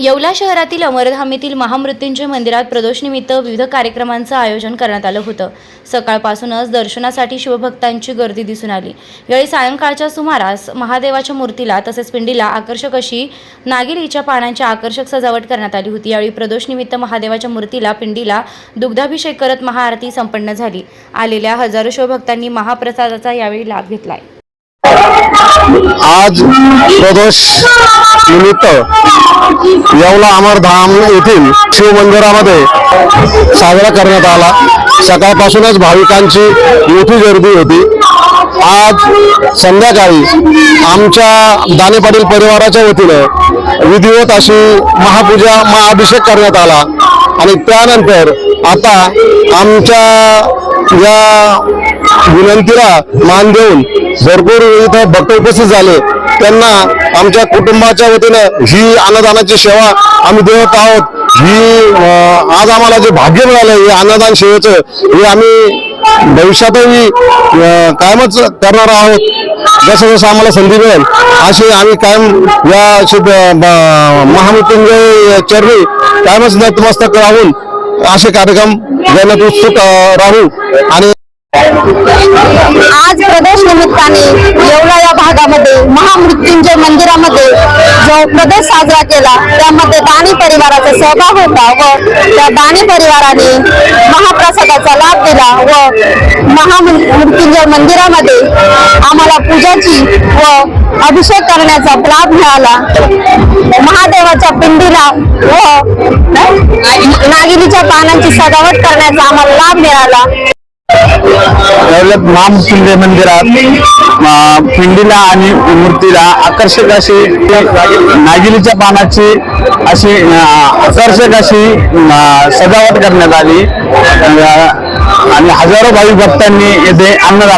येवला शहरातील अमरधाम येथील महामृत्युंजय मंदिरात प्रदोषनिमित्त विविध कार्यक्रमांचं आयोजन करण्यात आलं होतं। सकाळपासूनच दर्शनासाठी शिवभक्तांची गर्दी दिसून आली। यावेळी सायंकाळच्या सुमारास महादेवाच्या मूर्तीला तसेच पिंडीला आकर्षक अशी नागिलीच्या पानांची आकर्षक सजावट करण्यात आली होती। यावेळी प्रदोषनिमित्त महादेवाच्या मूर्तीला पिंडीला दुग्धाभिषेक करत महाआरती संपन्न झाली। आलेल्या हजारो शिवभक्तांनी महाप्रसादाचा यावेळी लाभ घेतलाय। आज प्रदोष निमित्त येवला अमरधाम येथील शिव मंदिरामध्ये साजरा करण्यात आला। सकाळपासूनच भाविकांची मोठी गर्दी होती। आज संध्याकाळी आमच्या दाने पाटील परिवाराच्या वतीनं विधिवत अशी महापूजा महाअभिषेक करण्यात आला आणि त्यानंतर आता आमच्या या विनंतीला मान देऊन भरपूर इथं भक्त उपस्थित झाले। त्यांना आमच्या कुटुंबाच्या वतीनं ही अन्नदानाची सेवा आम्ही देत आहोत। ही आज आम्हाला जे भाग्य मिळालं हे अन्नदान सेवेचं, हे आम्ही भविष्यातही कायमच करणार आहोत। जसं जसं आम्हाला संधी मिळेल असे आम्ही कायम या महामृत्युंजय चरणी कायमच नतमस्तक राहून असे कार्यक्रम घेण्यात उत्सुक राहू। आणि आज प्रदोष निमित्ताने येवला या भागामध्ये महामृत्युंजय मंदिरामध्ये जो प्रदोष साजरा केला त्यामध्ये दानी परिवाराचा सहभाग होता व त्या दानी परिवाराने महाप्रसादाचा लाभ दिला व महामृत्युंजय मंदिरामध्ये आम्हाला पूजाची व अभिषेक करण्याचा लाभ मिळाला। महादेवाच्या पिंडीला व नागिलीच्या पानांची सजावट करण्याचा आम्हाला लाभ मिळाला। महामृत्युंजय मंदिरात पिंडीला आणि मूर्तीला आकर्षक अशी नागिलीच्या पानाची अशी आकर्षक अशी सजावट करण्यात आली आणि हजारो भाविक भक्तांनी येथे अन्नदानाचा